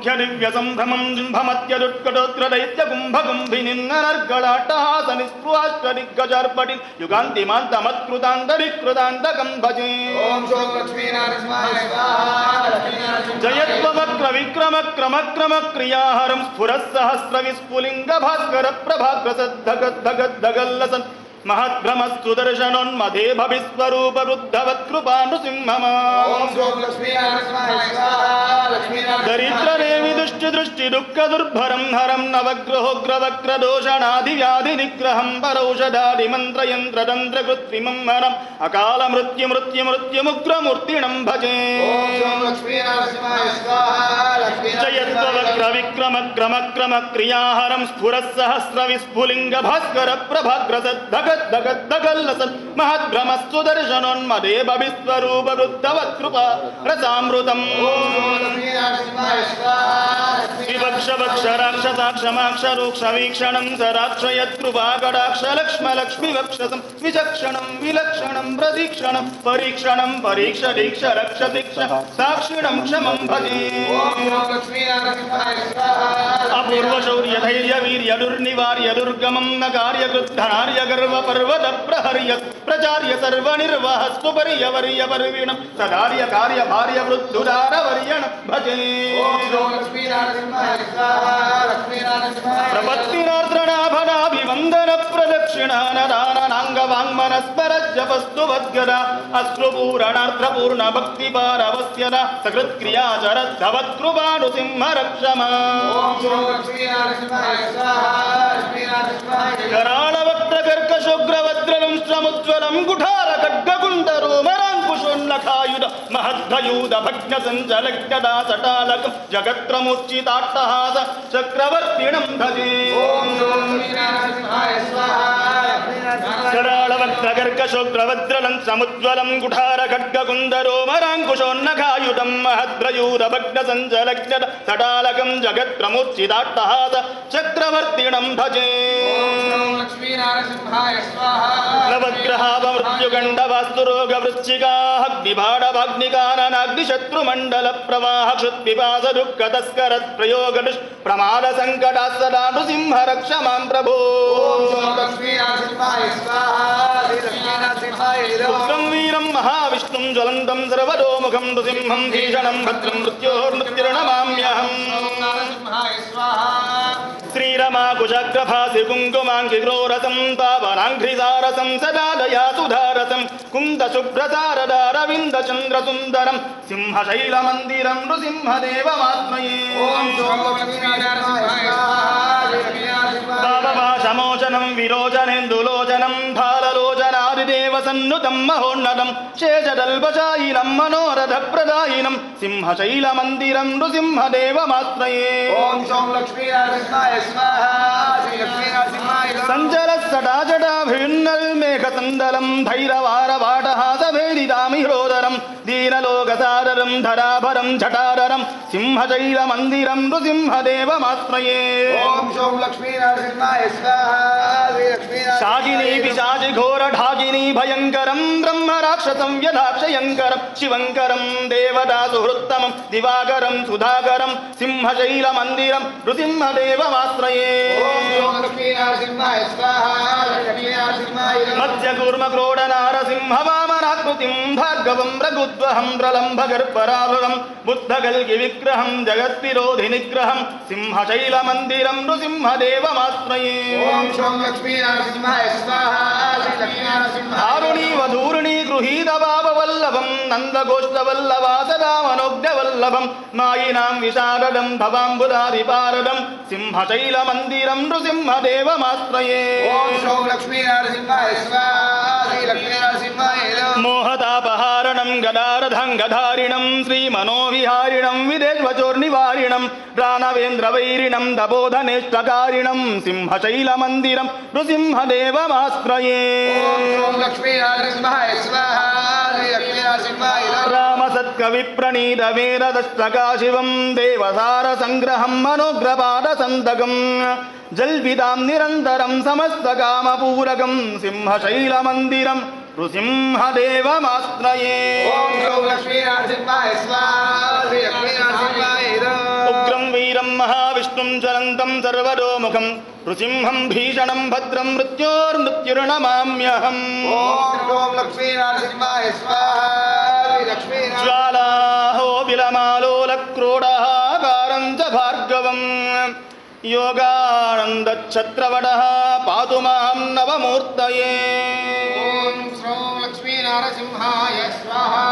ముఖ్య దివ్య సంభ్రమం జింభమత్యదుత్కటోత్ర దైత్య కుంభగుంభినిన్ననర్గళాట్టహాస నిస్పృహాష్ట దిగ్గజార్పటి యుగాంతిమాంతమత్కృతాంతరికృతాంతకం భజే. జయత్వవక్ర విక్రమ క్రమ క్రమ క్రియాహరం స్ఫురస్సహస్ర విస్ఫులింగ భాస్కర ప్రభాగ్రసద్ధగద్ధగల్లసన్ महद्भ्रमस्तु दर्शनोन्मदे भविस्वरूप वृद्धवत्कृपा नृसिंहमा. दरिद्ररेवि दृष्टि दृष्टि दुःख दुर्भरं हरं नवग्रहोग्रवक्र दोषणादि व्याधि निग्रहं परौषधादि मंत्र यंत्र तंत्र कृत्रिमं हरम् अकाल मृत्यु मृत्यु मृत्युमुग्रमूर्तिणं भजे. जयत्ववक्र विक्रम क्रम क्रम क्रियाहरं स्फुरस्सहस्र विस्फुलिंग भास्कर प्रभाग्रसद्धग दगल्लसन् महद्भ्रमस्तु दर्शनोन्मदे भविस्वरूप वृद्धवत्कृपा रसामृतम्. विवक्ष वक्ष राक्षसाक्षमाक्ष रूक्ष वीक्षणं सराक्षयत्कृपा कटाक्ष लक्ष्म लक्ष्मी वक्षसं विचक्षणं विलक्षणं प्रदीक्षणं परीक्षणं परीक्ष दीक्ष रक्ष दीक्ष साक्षिणं क्षमं भजे. अपूर्व शौर्य धैर्य वीर्य दुर्निवार्य दुर्गमं न कार्यकृद्धनार्य गर्व पर्वत प्रहर्य प्रचार्य सर्वनिर्वाहस्तु पर्यवर्य पर्वीणं सदार्य कार्य भार्य वृद्धुदार वर्यण भजे. प्रपत्तिनार्द्रनाभनाभिवन्दन प्रदक्षिणानदाननाङ्गवाङ्मनस्मरज्जपस्तु वद्गदा अश्रुपूरणार्द्रपूर्ण भक्तिपारवस्यदा सकृत्क्रिया चरद्धवत्कृपानुसिंह रक्षमा. कराळवक्त्रकर्कशोग्रवज्रलं श्रमुज्ज्वलं कुठारखड्गकुण्डरोमराङ्कुशोन्नखायुध महद्भयूध भग्नसञ्चलज्ञदा सटालकं जगत्रमुच्चिताट्टहास चक्रवर्तिणं भजे. कराळवक्त्रकर्कशोग्रवज्रलं समुज्ज्वलं कुठारखड्गकुण्डरोमराङ्कुशोन्नखायुधं महद्भयूध भग्नसञ्चलज्ञदा सटालकं जगत्रमुच्चिताट्टहास चक्रवर्तिणं भजे. नवग्रहावमृत्युगण्डवास्तुरोगवृश्चिकाग्निबाणवाग्निकाननाग्निशत्रुमण्डल प्रवाह क्षुत्पिपास दुःखतस्करत् प्रयोग प्रमाद संकटा सदा नृसिंह रक्ष मां प्रभो. उग्रं वीरं महाविष्णुं ज्वलन्तं सर्वतोमुखं नृसिंहं भीषणं भद्रं मृत्योर्मृत्युर्नमाम्यहम्. श्रीरमा कुशग्रभासि कुङ्कुमाङ्गि ग्रोरसं पावनाङ्घ्रिसारसं सदा दयासुधारसं कुन्दशुभ्रसारदारविन्दचन्द्रसुन्दरं सिंहशैलमन्दिरं नृसिंहदेवमात्मये. पापपाशमोचनं विरोचनेन्दुलोचनं भाललोचनादिदेवसन्नुतं महोन्नतं शेषदल्पशायिनं मनोरथप्रदायिनं सिंहशैलमन्दिरं नृसिंहदेवमाश्रये. सञ्चलत्सटाजटाभिन्नल्मेघसन्दलं धैरवारवाटहासभेदितामिह्रोदरं दीनलोकसादरं धराभरं झटाररं सिंहशैलमन्दिरं नृसिंहदेवमाश्रये. शाकिनी पिशाचि घोरढाकिनी भयङ्करं ब्रह्मराक्षसं यदाक्षयङ्करं शिवङ्करं देवदासुहृत्तमं दिवाकरं सुधाकरं सिंहशैलमन्दिरं नृसिंहदेवमाश्रये. मत्स्यकूर्मक्रोडनारसिंहवामनाकृतिं भार्गवं रघुद्वहं प्रलम्भगर्भराभवं बुद्धकल्किविग्रहं जगद्विरोधिनिग्रहं सिंहशैलमन्दिरं नृसिंहदेवमाश्रये. दारुणीवधूर्णी गृहीतभाववल्लभं नन्दगोष्ठवल्लभा सदा मनोज्ञवल्लभं मायिनां विशारदं भवाम्बुदारिपारदं सिंहशैलमन्दिरं नृसिंहदेवमाश्रये. मोहतापहारणं गदारधङ्गधारिणं श्रीमनोविहारिणं विदेश्वचोर्निवारिणं राणवेन्द्रवैरिणं तपोधनेष्टकारिणं सिंहशैलमन्दिरं नृसिंहदेवमाश्रये. रामसत्कविप्रणीतवेददष्टकाशिवं देवसारसङ्ग्रहं मनोग्रपादसन्तकं जल्पितां निरन्तरं समस्तकामपूरकं सिंहशैलमन्दिरं नृसिंहदेवमाश्रये. उग्रं విష్ణుం జ్వలంతం సర్వతోముఖం నృసింహం భీషణం భద్రం మృత్యోర్మృత్యుర్నమామ్యహం. ఓం లక్ష్మీ నరసింహాయ స్వాహా. లక్ష్మీ జ్వాలాహో విలమాలోలక్రోడహాకారం చ భార్గవం యోగానందఛత్రవడః పాతు మాం నవమూర్తయే. ఓం శ్రౌ లక్ష్మీ నరసింహాయ స్వాహా.